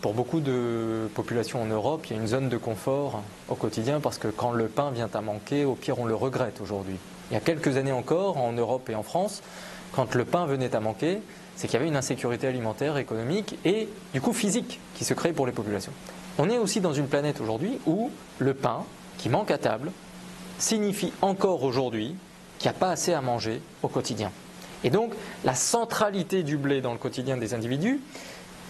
pour beaucoup de populations en Europe, il y a une zone de confort au quotidien parce que quand le pain vient à manquer, au pire on le regrette aujourd'hui. Il y a quelques années encore, en Europe et en France, quand le pain venait à manquer, c'est qu'il y avait une insécurité alimentaire, économique et du coup physique qui se crée pour les populations. On est aussi dans une planète aujourd'hui où le pain qui manque à table signifie encore aujourd'hui qu'il n'y a pas assez à manger au quotidien. Et donc la centralité du blé dans le quotidien des individus,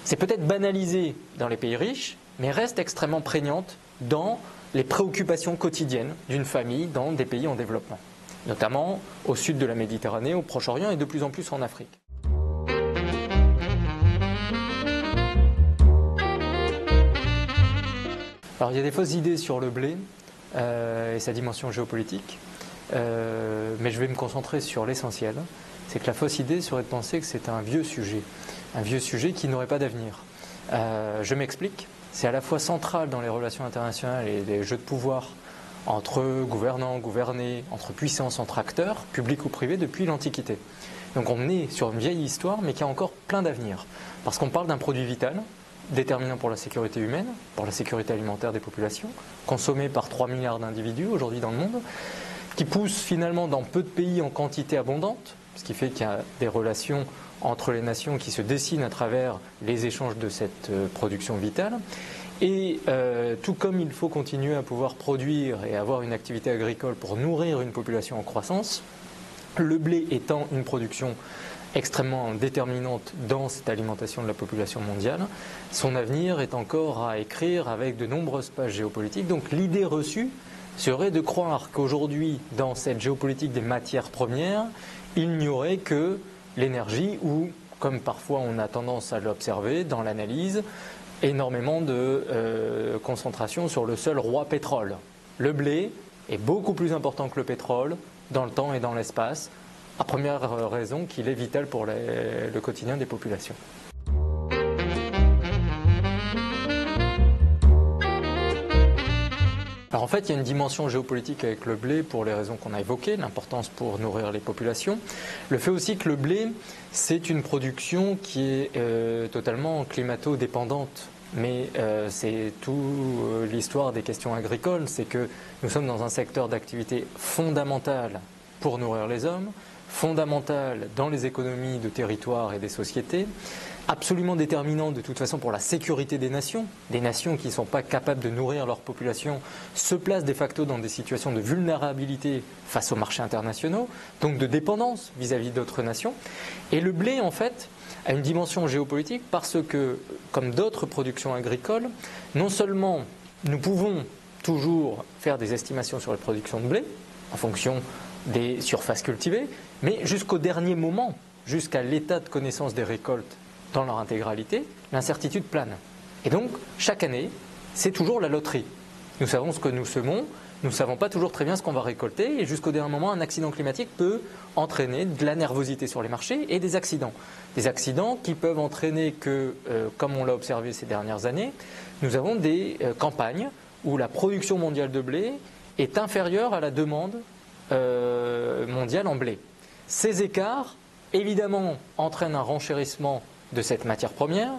c'est peut-être banalisé dans les pays riches, mais reste extrêmement prégnante dans les préoccupations quotidiennes d'une famille dans des pays en développement, notamment au sud de la Méditerranée, au Proche-Orient et de plus en plus en Afrique. Alors il y a des fausses idées sur le blé et sa dimension géopolitique, mais je vais me concentrer sur l'essentiel. C'est que la fausse idée serait de penser que c'est un vieux sujet qui n'aurait pas d'avenir. Je m'explique, c'est à la fois central dans les relations internationales et les jeux de pouvoir entre gouvernants, gouvernés, entre puissances, entre acteurs, publics ou privés, depuis l'Antiquité. Donc on est sur une vieille histoire, mais qui a encore plein d'avenir. Parce qu'on parle d'un produit vital, déterminant pour la sécurité humaine, pour la sécurité alimentaire des populations, consommé par 3 milliards d'individus aujourd'hui dans le monde, qui pousse finalement dans peu de pays en quantité abondante, ce qui fait qu'il y a des relations entre les nations qui se dessinent à travers les échanges de cette production vitale. Et tout comme il faut continuer à pouvoir produire et avoir une activité agricole pour nourrir une population en croissance, le blé étant une production extrêmement déterminante dans cette alimentation de la population mondiale, son avenir est encore à écrire avec de nombreuses pages géopolitiques. Donc l'idée reçue serait de croire qu'aujourd'hui, dans cette géopolitique des matières premières, il n'y aurait que l'énergie ou, comme parfois on a tendance à l'observer dans l'analyse, énormément de concentration sur le seul roi pétrole. Le blé est beaucoup plus important que le pétrole dans le temps et dans l'espace, à première raison qu'il est vital pour le quotidien des populations. Alors en fait, il y a une dimension géopolitique avec le blé pour les raisons qu'on a évoquées, l'importance pour nourrir les populations. Le fait aussi que le blé, c'est une production qui est totalement climato-dépendante. Mais c'est toute l'histoire des questions agricoles, c'est que nous sommes dans un secteur d'activité fondamental pour nourrir les hommes, fondamental dans les économies de territoire et des sociétés, absolument déterminant de toute façon pour la sécurité des nations. Des nations qui ne sont pas capables de nourrir leur population se placent de facto dans des situations de vulnérabilité face aux marchés internationaux, donc de dépendance vis-à-vis d'autres nations. Et le blé, en fait, a une dimension géopolitique parce que, comme d'autres productions agricoles, non seulement nous pouvons toujours faire des estimations sur la production de blé, en fonction des surfaces cultivées, mais jusqu'au dernier moment, jusqu'à l'état de connaissance des récoltes dans leur intégralité, l'incertitude plane. Et donc, chaque année, c'est toujours la loterie. Nous savons ce que nous semons, nous ne savons pas toujours très bien ce qu'on va récolter, et jusqu'au dernier moment, un accident climatique peut entraîner de la nervosité sur les marchés et des accidents. Des accidents qui peuvent entraîner que, comme on l'a observé ces dernières années, nous avons des campagnes où la production mondiale de blé est inférieure à la demande mondiale en blé. Ces écarts, évidemment, entraînent un renchérissement de cette matière première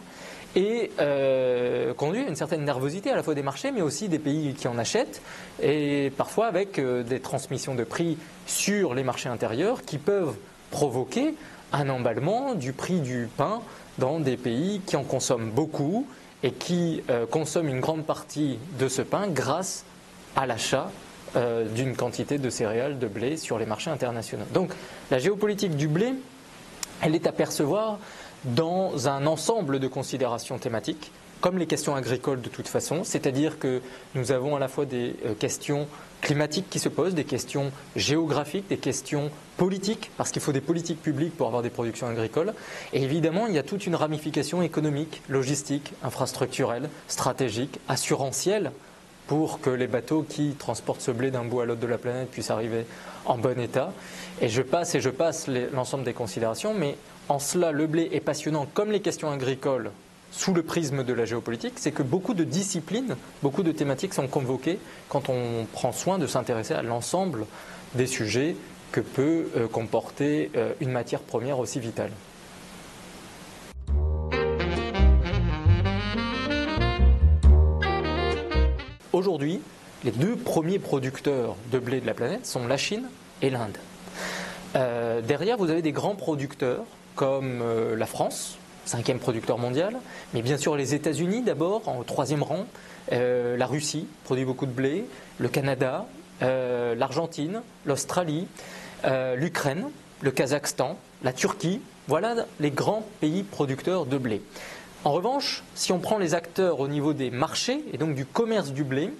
et conduit à une certaine nervosité à la fois des marchés mais aussi des pays qui en achètent et parfois avec des transmissions de prix sur les marchés intérieurs qui peuvent provoquer un emballement du prix du pain dans des pays qui en consomment beaucoup et qui consomment une grande partie de ce pain grâce à l'achat d'une quantité de céréales, de blé sur les marchés internationaux. Donc la géopolitique du blé, elle est à percevoir dans un ensemble de considérations thématiques, comme les questions agricoles de toute façon, c'est-à-dire que nous avons à la fois des questions climatiques qui se posent, des questions géographiques, des questions politiques, parce qu'il faut des politiques publiques pour avoir des productions agricoles, et évidemment il y a toute une ramification économique, logistique, infrastructurelle, stratégique, assurantielle, pour que les bateaux qui transportent ce blé d'un bout à l'autre de la planète puissent arriver en bon état. Et je passe l'ensemble des considérations, mais en cela, le blé est passionnant comme les questions agricoles sous le prisme de la géopolitique, c'est que beaucoup de disciplines, beaucoup de thématiques sont convoquées quand on prend soin de s'intéresser à l'ensemble des sujets que peut comporter une matière première aussi vitale. Aujourd'hui, les deux premiers producteurs de blé de la planète sont la Chine et l'Inde. Derrière, vous avez des grands producteurs comme la France, 5e producteur mondial, mais bien sûr les États-Unis d'abord, en 3e rang, la Russie produit beaucoup de blé, le Canada, l'Argentine, l'Australie, l'Ukraine, le Kazakhstan, la Turquie, voilà les grands pays producteurs de blé. En revanche, si on prend les acteurs au niveau des marchés et donc du commerce du blé,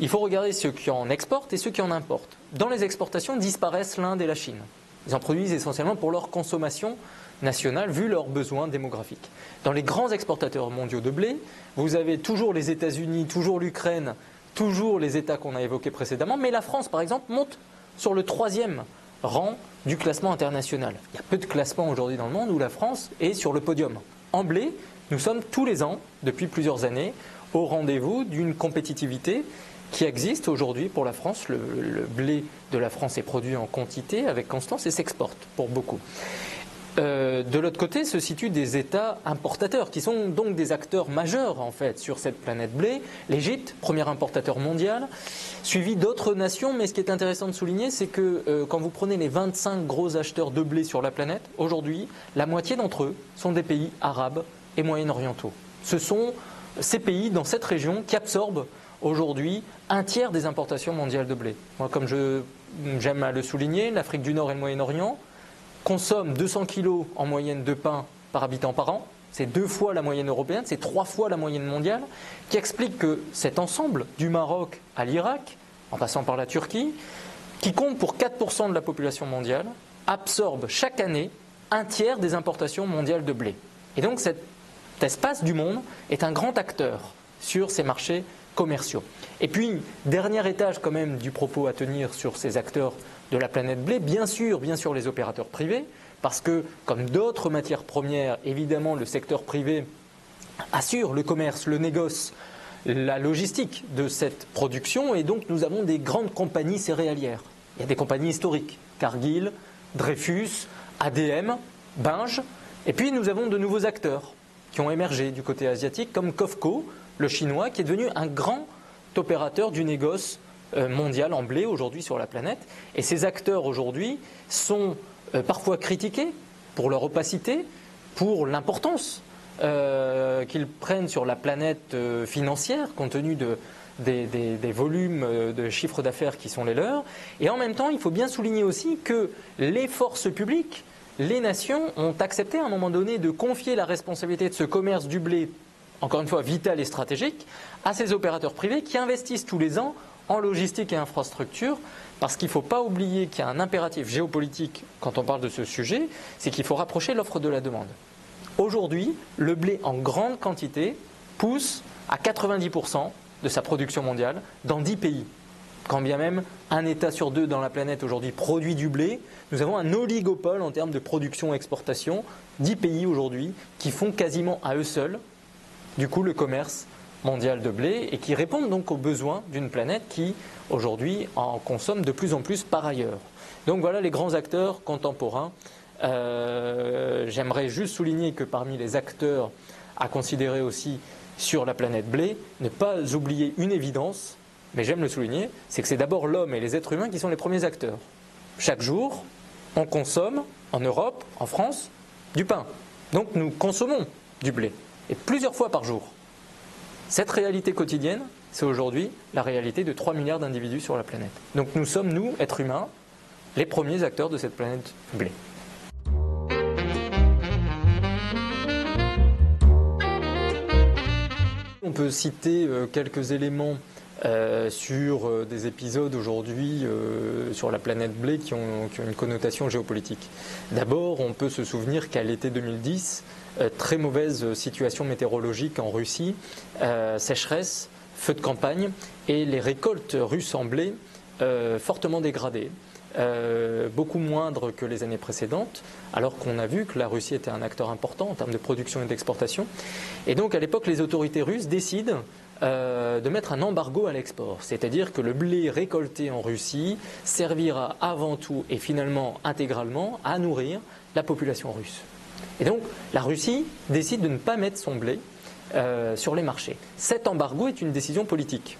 il faut regarder ceux qui en exportent et ceux qui en importent. Dans les exportations disparaissent l'Inde et la Chine. Ils en produisent essentiellement pour leur consommation nationale, vu leurs besoins démographiques. Dans les grands exportateurs mondiaux de blé, vous avez toujours les États-Unis, toujours l'Ukraine, toujours les États qu'on a évoqués précédemment, mais la France, par exemple, monte sur le 3e rang du classement international. Il y a peu de classements aujourd'hui dans le monde où la France est sur le podium. En blé, nous sommes tous les ans, depuis plusieurs années, au rendez-vous d'une compétitivité qui existe aujourd'hui pour la France. Le blé de la France est produit en quantité avec constance et s'exporte pour beaucoup. De l'autre côté se situent des États importateurs qui sont donc des acteurs majeurs en fait sur cette planète blé. L'Égypte, premier importateur mondial, suivi d'autres nations, mais ce qui est intéressant de souligner, c'est que quand vous prenez les 25 gros acheteurs de blé sur la planète, aujourd'hui, la moitié d'entre eux sont des pays arabes et moyen-orientaux. Ce sont ces pays dans cette région qui absorbent aujourd'hui un tiers des importations mondiales de blé. Moi, comme j'aime à le souligner, l'Afrique du Nord et le Moyen-Orient consomment 200 kg en moyenne de pain par habitant par an. C'est 2 fois la moyenne européenne, c'est 3 fois la moyenne mondiale, qui explique que cet ensemble, du Maroc à l'Irak, en passant par la Turquie, qui compte pour 4% de la population mondiale, absorbe chaque année un tiers des importations mondiales de blé. Et donc cet espace du monde est un grand acteur sur ces marchés commerciaux. Et puis, dernier étage quand même du propos à tenir sur ces acteurs de la planète blé, bien sûr les opérateurs privés, parce que comme d'autres matières premières, évidemment le secteur privé assure le commerce, le négoce, la logistique de cette production, et donc nous avons des grandes compagnies céréalières. Il y a des compagnies historiques, Cargill, Dreyfus, ADM, Bunge, et puis nous avons de nouveaux acteurs qui ont émergé du côté asiatique, comme COFCO, le chinois, qui est devenu un grand opérateur du négoce mondial en blé aujourd'hui sur la planète. Et ces acteurs aujourd'hui sont parfois critiqués pour leur opacité, pour l'importance qu'ils prennent sur la planète financière, compte tenu des volumes de chiffre d'affaires qui sont les leurs. Et en même temps, il faut bien souligner aussi que les forces publiques, les nations ont accepté à un moment donné de confier la responsabilité de ce commerce du blé, encore une fois vital et stratégique, à ces opérateurs privés qui investissent tous les ans en logistique et infrastructure, parce qu'il ne faut pas oublier qu'il y a un impératif géopolitique quand on parle de ce sujet, c'est qu'il faut rapprocher l'offre de la demande. Aujourd'hui, le blé en grande quantité pousse à 90% de sa production mondiale dans 10 pays. Quand bien même un État sur 2 dans la planète aujourd'hui produit du blé, nous avons un oligopole en termes de production et exportation. 10 pays aujourd'hui qui font quasiment à eux seuls, du coup, le commerce mondial de blé et qui répondent donc aux besoins d'une planète qui, aujourd'hui, en consomme de plus en plus par ailleurs. Donc voilà les grands acteurs contemporains. J'aimerais juste souligner que parmi les acteurs à considérer aussi sur la planète blé, ne pas oublier une évidence, mais j'aime le souligner, c'est que c'est d'abord l'homme et les êtres humains qui sont les premiers acteurs. Chaque jour, on consomme, en Europe, en France, du pain. Donc nous consommons du blé, et plusieurs fois par jour. Cette réalité quotidienne, c'est aujourd'hui la réalité de 3 milliards d'individus sur la planète. Donc nous sommes, nous, êtres humains, les premiers acteurs de cette planète blé. On peut citer quelques éléments sur des épisodes aujourd'hui sur la planète blé qui ont une connotation géopolitique. D'abord, on peut se souvenir qu'à l'été 2010, très mauvaise situation météorologique en Russie, sécheresse, feux de campagne et les récoltes russes en blé fortement dégradées. Beaucoup moindre que les années précédentes, alors qu'on a vu que la Russie était un acteur important en termes de production et d'exportation. Et donc à l'époque, les autorités russes décident de mettre un embargo à l'export, c'est-à-dire que le blé récolté en Russie servira avant tout et finalement intégralement à nourrir la population russe. Et donc la Russie décide de ne pas mettre son blé sur les marchés. Cet embargo est une décision politique.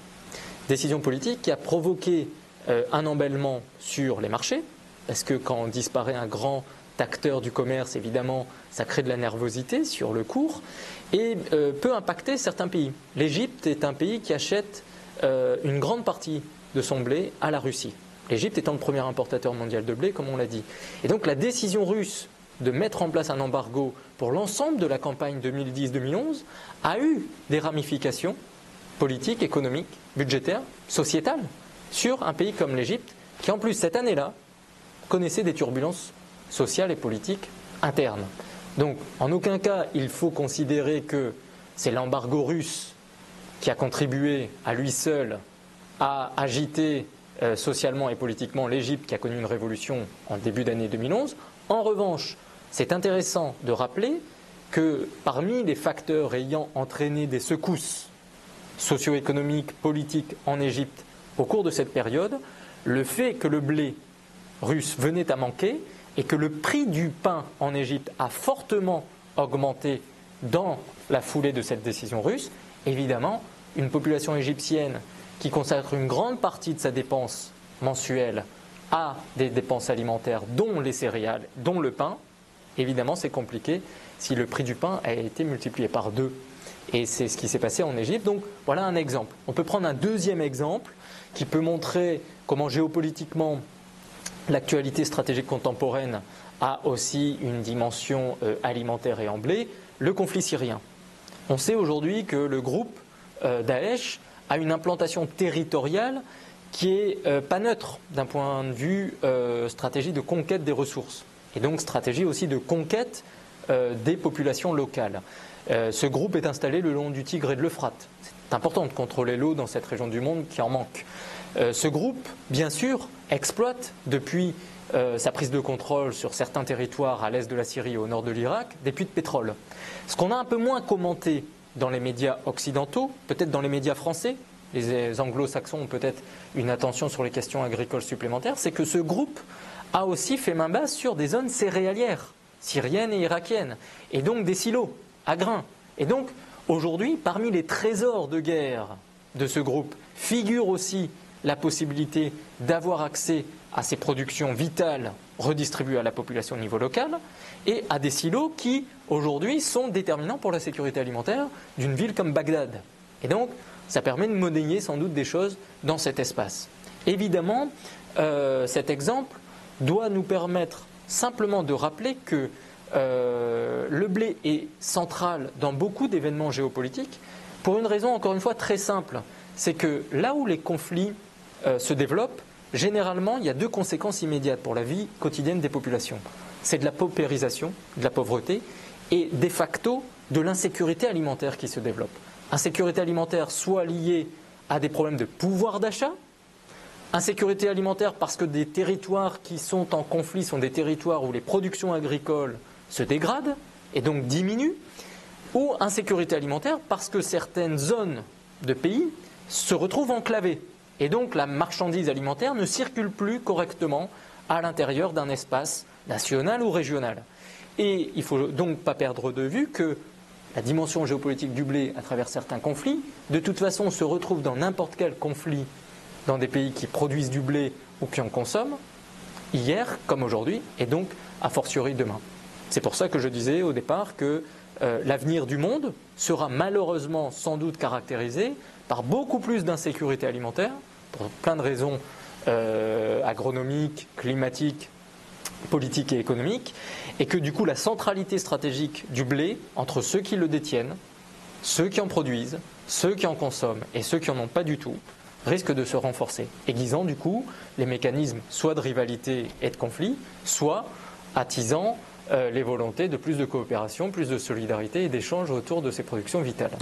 Décision politique qui a provoqué un embellement sur les marchés, parce que quand disparaît un grand acteur du commerce, évidemment, ça crée de la nervosité sur le cours et peut impacter certains pays. L'Égypte est un pays qui achète une grande partie de son blé à la Russie. L'Égypte étant le premier importateur mondial de blé, comme on l'a dit. Et donc la décision russe de mettre en place un embargo pour l'ensemble de la campagne 2010-2011 a eu des ramifications politiques, économiques, budgétaires, sociétales sur un pays comme l'Égypte qui en plus cette année-là connaissait des turbulences sociales et politiques internes. Donc en aucun cas il faut considérer que c'est l'embargo russe qui a contribué à lui seul à agiter socialement et politiquement l'Égypte qui a connu une révolution en début d'année 2011. En revanche, c'est intéressant de rappeler que parmi les facteurs ayant entraîné des secousses socio-économiques, politiques en Égypte au cours de cette période, le fait que le blé russe venait à manquer et que le prix du pain en Égypte a fortement augmenté dans la foulée de cette décision russe, évidemment, une population égyptienne qui consacre une grande partie de sa dépense mensuelle à des dépenses alimentaires, dont les céréales, dont le pain, évidemment c'est compliqué si le prix du pain a été multiplié par 2. Et c'est ce qui s'est passé en Égypte. Donc voilà un exemple. On peut prendre un deuxième exemple qui peut montrer comment géopolitiquement l'actualité stratégique contemporaine a aussi une dimension alimentaire et en blé, le conflit syrien. On sait aujourd'hui que le groupe Daesh a une implantation territoriale qui est pas neutre d'un point de vue stratégie de conquête des ressources et donc stratégie aussi de conquête des populations locales. Ce groupe est installé le long du Tigre et de l'Euphrate. C'est important de contrôler l'eau dans cette région du monde qui en manque. Ce groupe, bien sûr, exploite depuis sa prise de contrôle sur certains territoires à l'est de la Syrie et au nord de l'Irak des puits de pétrole. Ce qu'on a un peu moins commenté dans les médias occidentaux, peut-être dans les médias français, les anglo-saxons ont peut-être une attention sur les questions agricoles supplémentaires, c'est que ce groupe a aussi fait main basse sur des zones céréalières, syriennes et irakiennes, et donc des silos à grains. Et donc, aujourd'hui, parmi les trésors de guerre de ce groupe, figure aussi la possibilité d'avoir accès à ces productions vitales redistribuées à la population au niveau local et à des silos qui, aujourd'hui, sont déterminants pour la sécurité alimentaire d'une ville comme Bagdad. Et donc, ça permet de monnayer sans doute des choses dans cet espace. Évidemment, cet exemple doit nous permettre simplement de rappeler que le blé est central dans beaucoup d'événements géopolitiques pour une raison, encore une fois, très simple. C'est que là où les conflits se développent, généralement, il y a deux conséquences immédiates pour la vie quotidienne des populations. C'est de la paupérisation, de la pauvreté et de facto de l'insécurité alimentaire qui se développe. Insécurité alimentaire soit liée à des problèmes de pouvoir d'achat, insécurité alimentaire parce que des territoires qui sont en conflit sont des territoires où les productions agricoles se dégradent et donc diminuent, ou insécurité alimentaire parce que certaines zones de pays se retrouvent enclavées. Et donc la marchandise alimentaire ne circule plus correctement à l'intérieur d'un espace national ou régional. Et il ne faut donc pas perdre de vue que la dimension géopolitique du blé à travers certains conflits, de toute façon, se retrouve dans n'importe quel conflit dans des pays qui produisent du blé ou qui en consomment, hier comme aujourd'hui, et donc a fortiori demain. C'est pour ça que je disais au départ que l'avenir du monde sera malheureusement sans doute caractérisé par beaucoup plus d'insécurité alimentaire, pour plein de raisons agronomiques, climatiques, politiques et économiques, et que du coup la centralité stratégique du blé entre ceux qui le détiennent, ceux qui en produisent, ceux qui en consomment et ceux qui n'en ont pas du tout, risque de se renforcer, aiguisant du coup les mécanismes soit de rivalité et de conflit, soit attisant les volontés de plus de coopération, plus de solidarité et d'échange autour de ces productions vitales.